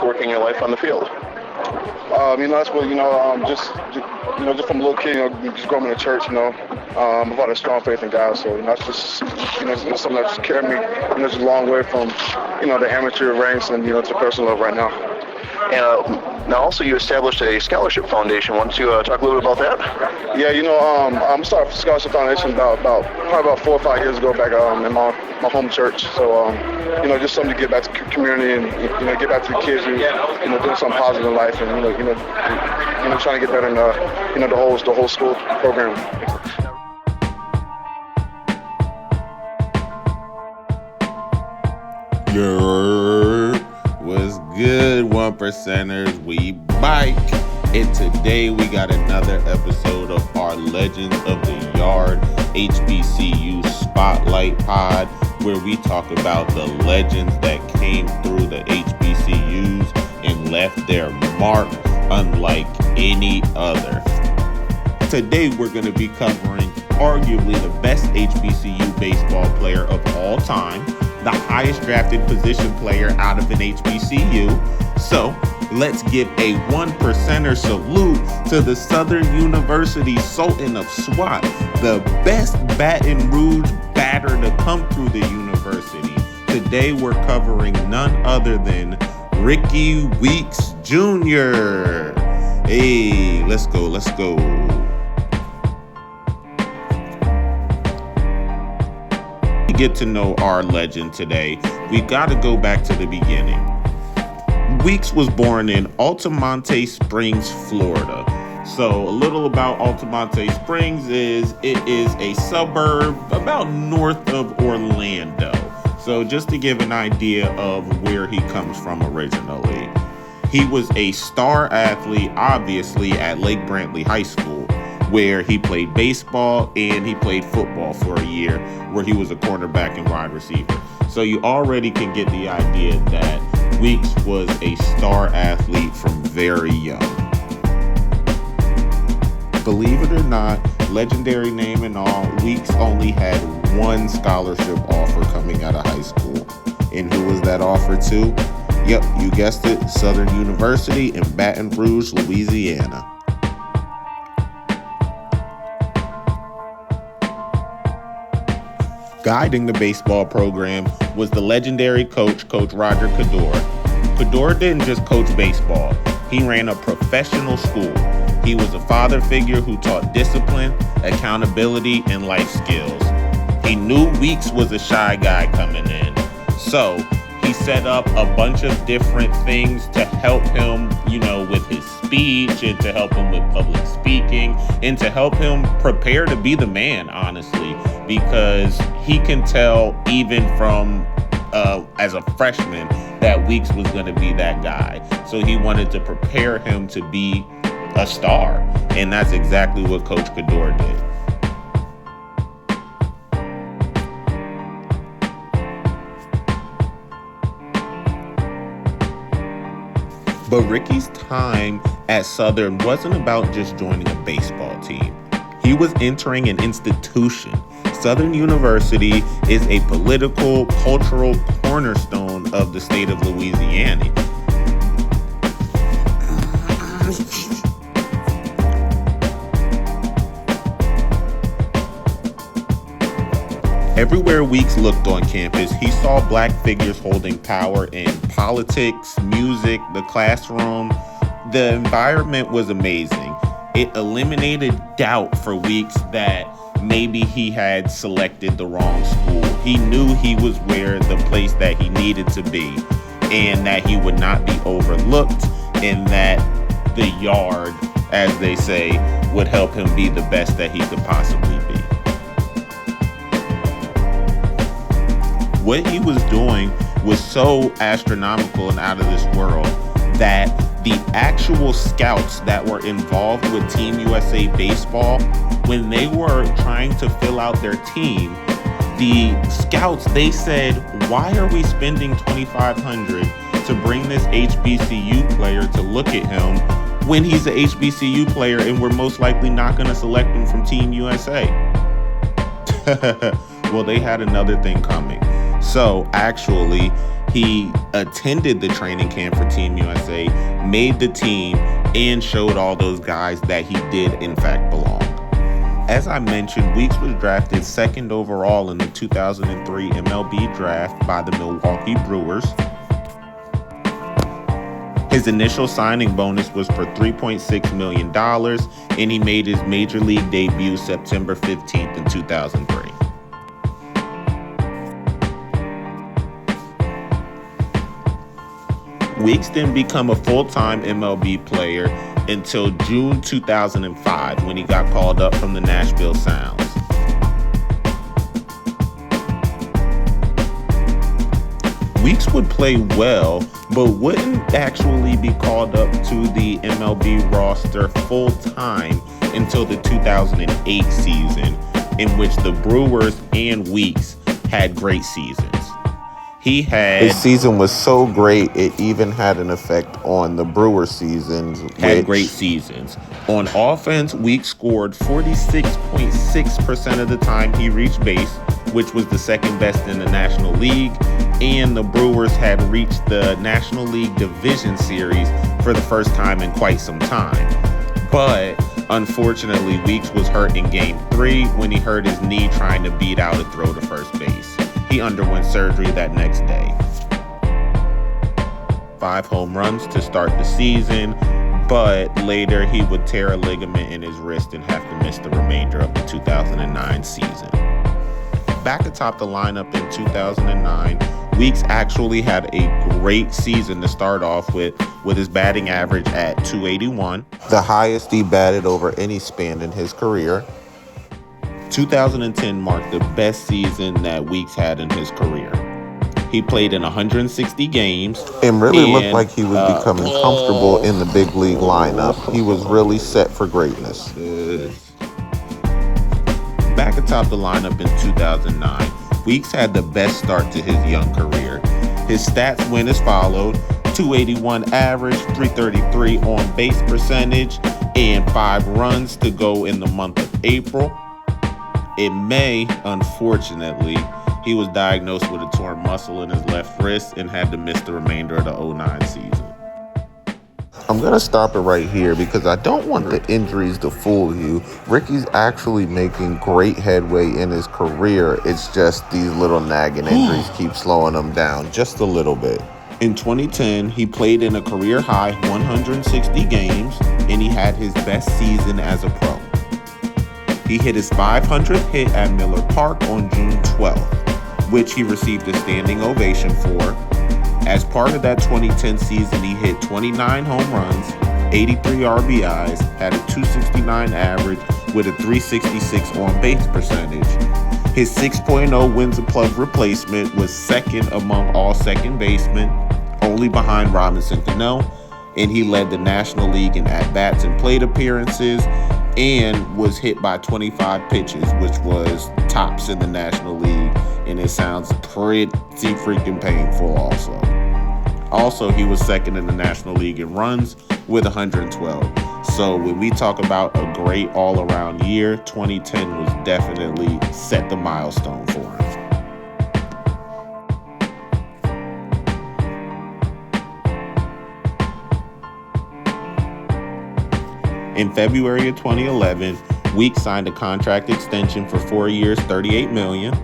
working your life on the field? That's what, just from a little kid, just growing up in the church, I've had a strong faith in God. So, that's just, it's something that just carried me, just a long way from, the amateur ranks and, to personal level right now. And now also you established a scholarship foundation. Why don't you talk a little bit about that? Yeah, I started a scholarship foundation probably about 4 or 5 years ago back in my home church. So, just something to get back to community and, get back to the kids who, doing something positive in life and, trying to get better in, the whole school program. What's good, 1%ers? We bike. And today we got another episode of our Legends of the Yard HBCU Spotlight Pod, where we talk about the legends that came through the HBCUs and left their mark unlike any other. Today we're going to be covering arguably the best HBCU baseball player of all time, the highest drafted position player out of an HBCU. So let's give a 1%er salute to the Southern University Sultan of SWAT, the best Baton Rouge batter to come through the university. Today we're covering none other than Rickie Weeks Jr. Hey, let's go. Get to know our legend today, we got to go back to the beginning. Weeks was born in Altamonte Springs, Florida. So a little about Altamonte Springs is it is a suburb about north of Orlando. So just to give an idea of where he comes from originally. He was a star athlete, obviously, at Lake Brantley High School, where he played baseball and he played football for a year, where he was a cornerback and wide receiver. So you already can get the idea that Weeks was a star athlete from very young. Believe it or not, legendary name and all, Weeks only had one scholarship offer coming out of high school. And who was that offer to? Yep, you guessed it, Southern University in Baton Rouge, Louisiana. Guiding the baseball program was the legendary Coach Roger Cador. Cador didn't just coach baseball. He ran a professional school. He was a father figure who taught discipline, accountability, and life skills. He knew Weeks was a shy guy coming in. So he set up a bunch of different things to help him, with his speech and to help him with public speaking and to help him prepare to be the man, honestly, because he can tell even from as a freshman that Weeks was going to be that guy. So he wanted to prepare him to be a star. And that's exactly what Coach Cador did. But Rickie's time at Southern wasn't about just joining a baseball team. He was entering an institution. Southern University is a political, cultural cornerstone of the state of Louisiana. Everywhere Weeks looked on campus, he saw black figures holding power in politics, music, the classroom. The environment was amazing. It eliminated doubt for Weeks that maybe he had selected the wrong school. He knew he was where the place that he needed to be, and that he would not be overlooked, and that the yard, as they say, would help him be the best that he could possibly be. What he was doing was so astronomical and out of this world that the actual scouts that were involved with Team USA Baseball, when they were trying to fill out their team, the scouts, they said, why are we spending $2,500 to bring this HBCU player to look at him when he's an HBCU player and we're most likely not going to select him from Team USA? Well, they had another thing coming. So actually, He attended the training camp for Team USA, made the team, and showed all those guys that he did in fact belong. As I mentioned, Weeks was drafted second overall in the 2003 MLB draft by the Milwaukee Brewers. His initial signing bonus was for $3.6 million, and he made his major league debut September 15th in 2003. Weeks didn't become a full-time MLB player until June 2005 when he got called up from the Nashville Sounds. Weeks would play well, but wouldn't actually be called up to the MLB roster full-time until the 2008 season, in which the Brewers and Weeks had great seasons. His season was so great, it even had an effect on the Brewers seasons. Great seasons. On offense, Weeks scored 46.6% of the time he reached base, which was the second best in the National League, and the Brewers had reached the National League Division Series for the first time in quite some time. But unfortunately, Weeks was hurt in Game 3 when he hurt his knee trying to beat out a throw to first base. He underwent surgery that next day. 5 home runs to start the season, but later he would tear a ligament in his wrist and have to miss the remainder of the 2009 season. Back atop the lineup in 2009, Weeks actually had a great season to start off with his batting average at .281, the highest he batted over any span in his career. 2010 marked the best season that Weeks had in his career. He played in 160 games and really looked like he was becoming comfortable in the big league lineup. He was really set for greatness. Back atop the lineup in 2009, Weeks had the best start to his young career. His stats went as followed: .281 average, .333 on base percentage, and 5 runs to go in the month of April. In May, unfortunately, he was diagnosed with a torn muscle in his left wrist and had to miss the remainder of the 2009 season. I'm going to stop it right here because I don't want the injuries to fool you. Rickie's actually making great headway in his career. It's just these little nagging injuries keep slowing him down just a little bit. In 2010, he played in a career-high 160 games, and he had his best season as a pro. He hit his 500th hit at Miller Park on June 12th, which he received a standing ovation for. As part of that 2010 season, he hit 29 home runs, 83 RBIs, had a .269 average with a .366 on-base percentage. His 6.0 wins above replacement was second among all second basemen, only behind Robinson Cano, and he led the National League in at-bats and plate appearances, and was hit by 25 pitches, which was tops in the National League, and it sounds pretty freaking painful also. Also, he was second in the National League in runs with 112. So when we talk about a great all-around year, 2010 was definitely set the milestone for him. In February of 2011, Weeks signed a contract extension for 4 years, $38 million.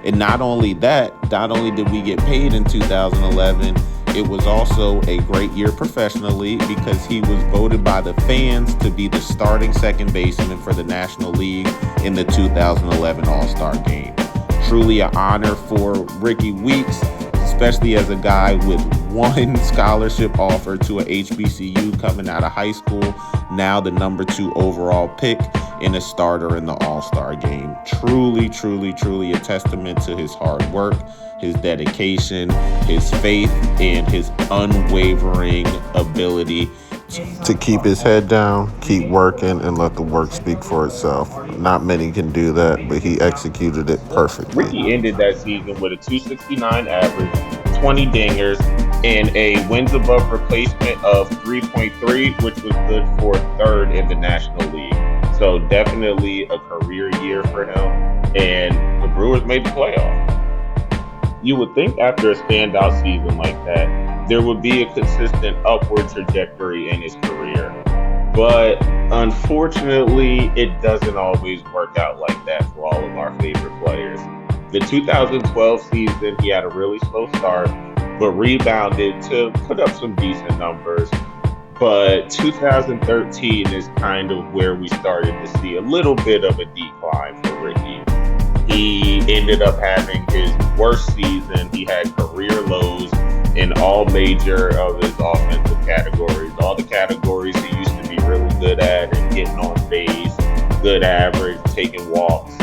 And not only did we get paid in 2011, it was also a great year professionally because he was voted by the fans to be the starting second baseman for the National League in the 2011 All-Star game. Truly an honor for Rickie Weeks, especially as a guy with one scholarship offer to a HBCU coming out of high school, now the number 2 overall pick and a starter in the All-Star game. Truly, truly, truly a testament to his hard work, his dedication, his faith, and his unwavering ability to keep his head down, keep working, and let the work speak for itself. Not many can do that, but he executed it perfectly. Rickie ended that season with a .269 average, 20 dingers, and a wins above replacement of 3.3, which was good for third in the National League. So definitely a career year for him, and the Brewers made the playoffs. you would think after a standout season like that, there would be a consistent upward trajectory in his career. But unfortunately, it doesn't always work out like that for all of our favorite players. The 2012 season, he had a really slow start, but rebounded to put up some decent numbers. But 2013 is kind of where we started to see a little bit of a decline for Rickie. He ended up having his worst season. He had career lows in all major of his offensive categories. All the categories he used to be really good at and getting on base, good average, taking walks.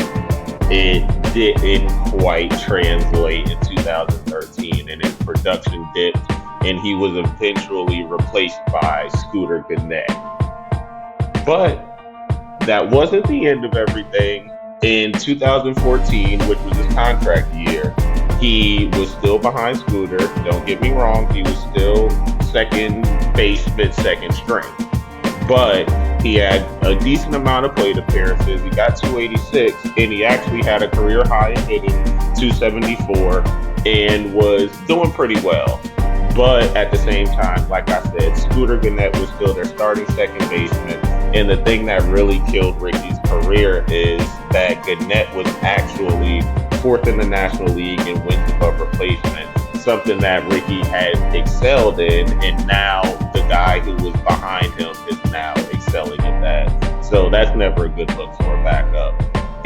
It didn't quite translate in 2013, and his production dipped, and he was eventually replaced by Scooter Gennett. But that wasn't the end of everything. In 2014, which was his contract year, he was still behind Scooter. Don't get me wrong, he was still second baseman, second string. But he had a decent amount of plate appearances. He got 286, and he actually had a career high in hitting, 274, and was doing pretty well. But at the same time, like I said, Scooter Gennett was still their starting second baseman. And the thing that really killed Rickie's career is that Gennett was actually fourth in the National League in wins above replacement, something that Rickie had excelled in, and now the guy who was behind him is now excelling at that. So that's never a good look for a backup.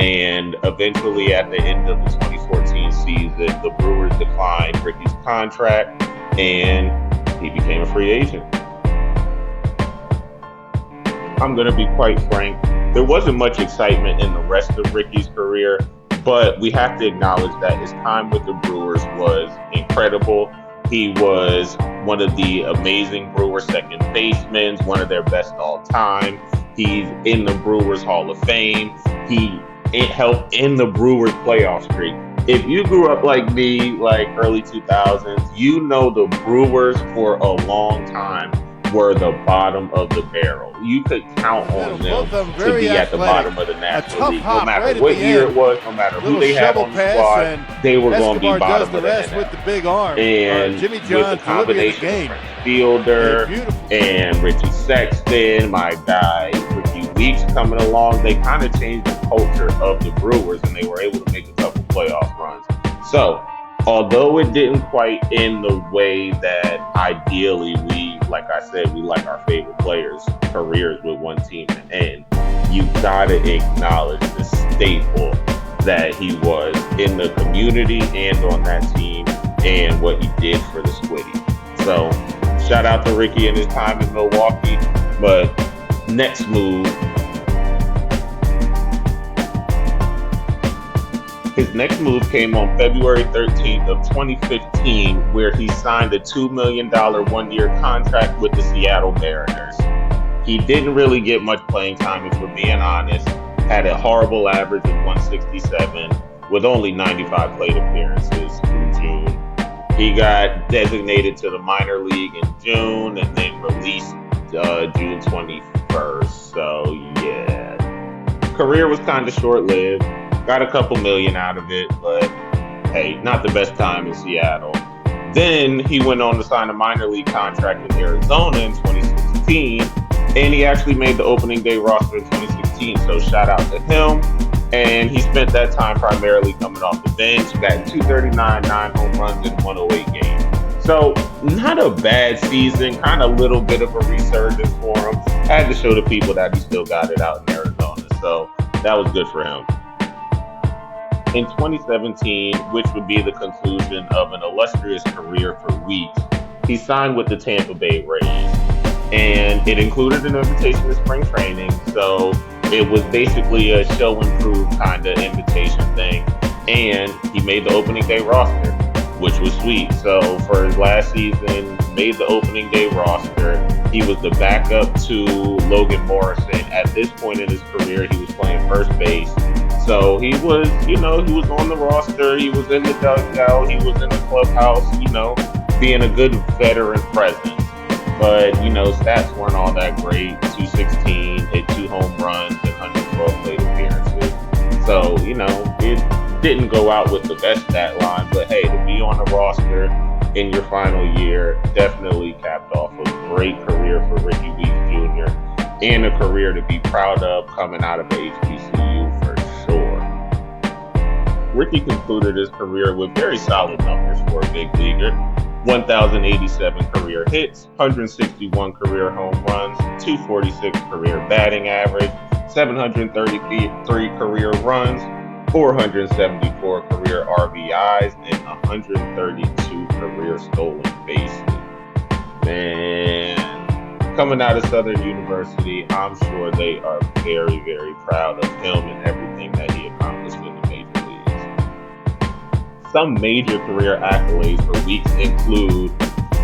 And eventually, at the end of the 2014 season, the Brewers declined Rickie's contract, and he became a free agent. I'm going to be quite frank. There wasn't much excitement in the rest of Rickie's career, but we have to acknowledge that his time with the Brewers was incredible. He was one of the amazing Brewers second basemen, one of their best all time. He's in the Brewers Hall of Fame. He helped end the Brewers playoff streak. If you grew up like me, like early 2000s, you know the Brewers for a long time were the bottom of the barrel. You could count on them to be at the bottom of the National League. No matter what year it was, no matter who they had on the squad, they were going to be bottom of the NL. With the big arm. And Jimmy with John's the combination game. of Frank Fielder and Richie Sexton, my guy Rickie Weeks coming along, they kind of changed the culture of the Brewers, and they were able to make a couple playoff runs. So, although it didn't quite end the way that ideally we, like I said, we like our favorite players' careers with one team to end, you gotta acknowledge the staple that he was in the community and on that team and what he did for the Squiddy. So, shout out to Rickie and his time in Milwaukee. But next move, his next move came on February 13th of 2015, where he signed a $2 million one-year contract with the Seattle Mariners. He didn't really get much playing time, if we're being honest. Had a horrible average of 167 with only 95 plate appearances through June. He got designated to the minor league in June and then released June 21st. So, yeah. Career was kind of short-lived. Got a couple million out of it, but hey, not the best time in Seattle. Then he went on to sign a minor league contract in Arizona in 2016, and he actually made the opening day roster in 2016, so shout out to him. And he spent that time primarily coming off the bench, got 239, 9 home runs in 108 games. So not a bad season, kind of a little bit of a resurgence for him. I had to show the people that he still got it out in Arizona, so that was good for him. In 2017, which would be the conclusion of an illustrious career for Weeks, he signed with the Tampa Bay Rays. And it included an invitation to spring training, so it was basically a show and prove kind of invitation thing. And he made the opening day roster, which was sweet. So for his last season, made the opening day roster. He was the backup to Logan Morrison. At this point in his career, he was playing first base. So he was, he was on the roster. He was in the dugout. He was in the clubhouse, being a good veteran presence. But, stats weren't all that great. 216, hit 2 home runs, and 112 plate appearances. So, Didn't go out with the best stat line, but hey, to be on the roster in your final year definitely capped off a great career for Rickie Weeks Jr. and a career to be proud of coming out of the HBCU for sure. Ricky concluded his career with very solid numbers for a big leaguer. 1,087 career hits, 161 career home runs, 246 career batting average, 733 career runs, 474 career RBIs, and 132 career stolen bases. Man, coming out of Southern University, I'm sure they are very, very proud of him and everything that he accomplished in the major leagues. Some major career accolades for Weeks include,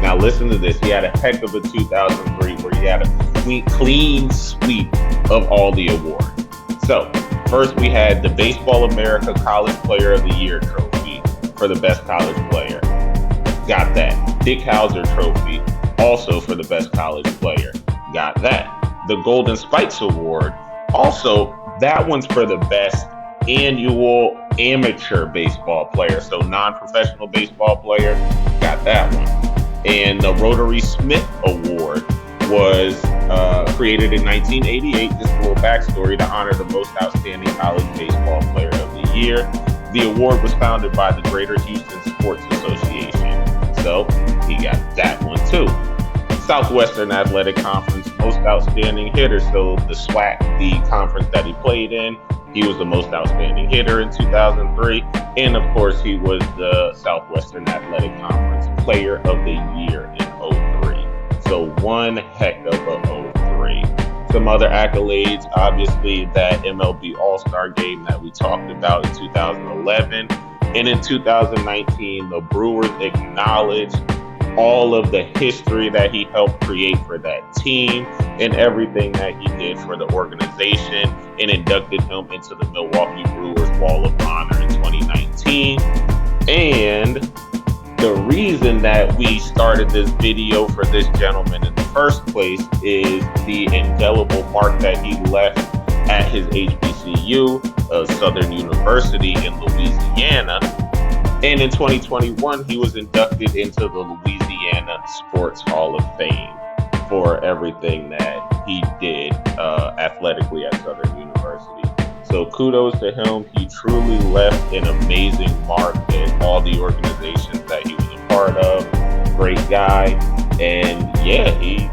now listen to this, he had a heck of a 2003 where he had a clean sweep of all the awards. So, first we had the Baseball America College Player of the Year trophy for the best college player. Got that. Dick Hauser trophy, also for the best college player. Got that. The Golden Spikes Award, also that one's for the best annual amateur baseball player, so non-professional baseball player. Got that one. And the Rotary Smith Award was created in 1988, just a little backstory, to honor the most outstanding college baseball player of the year. The award was founded by the Greater Houston Sports Association, so he got that one too. Southwestern Athletic Conference most outstanding hitter, so the SWAC, the conference that he played in, he was the most outstanding hitter in 2003, and of course he was the Southwestern Athletic Conference Player of the Year in 2003. So one heck of a 03. Some other accolades, obviously that MLB All-Star game that we talked about in 2011. And in 2019, the Brewers acknowledged all of the history that he helped create for that team and everything that he did for the organization, and inducted him into the Milwaukee Brewers Wall of Honor in 2019. And the reason that we started this video for this gentleman in the first place is the indelible mark that he left at his HBCU, Southern University in Louisiana. And in 2021, he was inducted into the Louisiana Sports Hall of Fame for everything that he did athletically at Southern University. So kudos to him. He truly left an amazing mark in all the organizations that he was a part of. Great guy. And yeah, he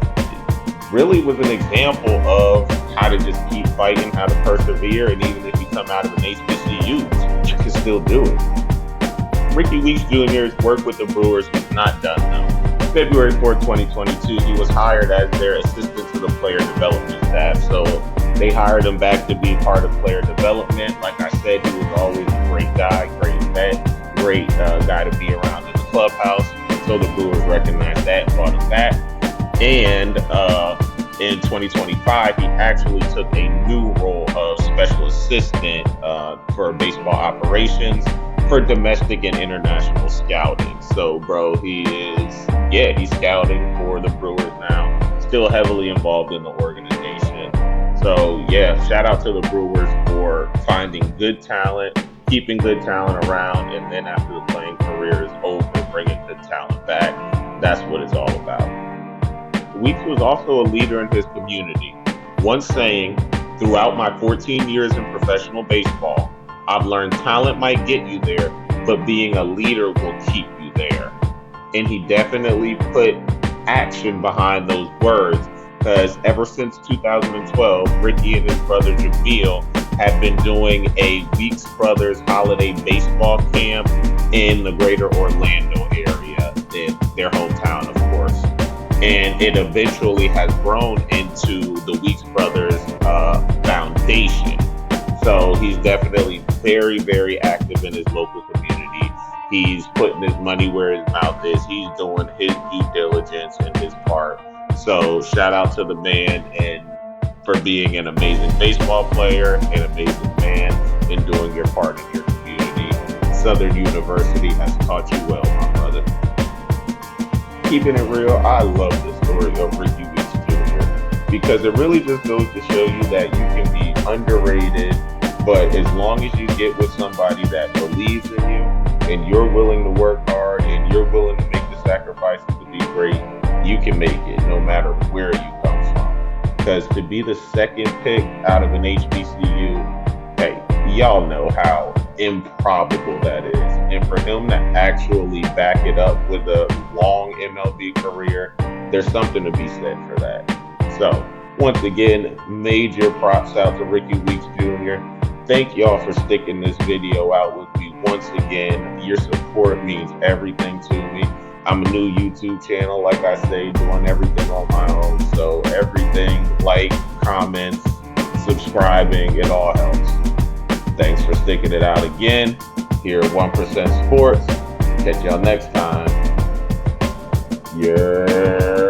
really was an example of how to just keep fighting, how to persevere. And even if you come out of an HBCU, you can still do it. Rickie Weeks Jr.'s work with the Brewers was not done though. February 4, 2022, he was hired as their assistant to the player development staff. So they hired him back to be part of player development. Like I said, he was always a great guy, great vet, great guy to be around in the clubhouse. So the Brewers recognized that and brought him back. And in 2025, he actually took a new role of special assistant for baseball operations for domestic and international scouting. So, bro, he's scouting for the Brewers now, still heavily involved in the organization. So, yeah, shout out to the Brewers for finding good talent, keeping good talent around, and then after the playing career is over, bringing good talent back. That's what it's all about. Weeks was also a leader in his community, once saying, "Throughout my 14 years in professional baseball, I've learned talent might get you there, but being a leader will keep you there." And he definitely put action behind those words, because ever since 2012, Ricky and his brother Jamil have been doing a Weeks Brothers holiday baseball camp in the greater Orlando area, in their hometown, of course. And it eventually has grown into the Weeks Brothers Foundation. So he's definitely very, very active in his local community. He's putting his money where his mouth is. He's doing his due diligence and his part. So shout out to the man and for being an amazing baseball player, an amazing man, and doing your part in your community. Southern University has taught you well, my brother. Keeping it real, I love the story of Rickie Weeks Jr. because it really just goes to show you that you can be underrated, But as long as you get with somebody that believes in you and you're willing to work hard and you're willing to make the sacrifices to be great, you can make it no matter where you come from. Because to be the second pick out of an HBCU, hey, y'all know how improbable that is. And for him to actually back it up with a long MLB career, there's something to be said for that. So, once again, major props out to Rickie Weeks Jr. Thank y'all for sticking this video out with me once again. Your support means everything to me. I'm a new YouTube channel, like I say, doing everything on my own. So everything, like, comments, subscribing, it all helps. Thanks for sticking it out again here at 1% Sports. Catch y'all next time. Yeah.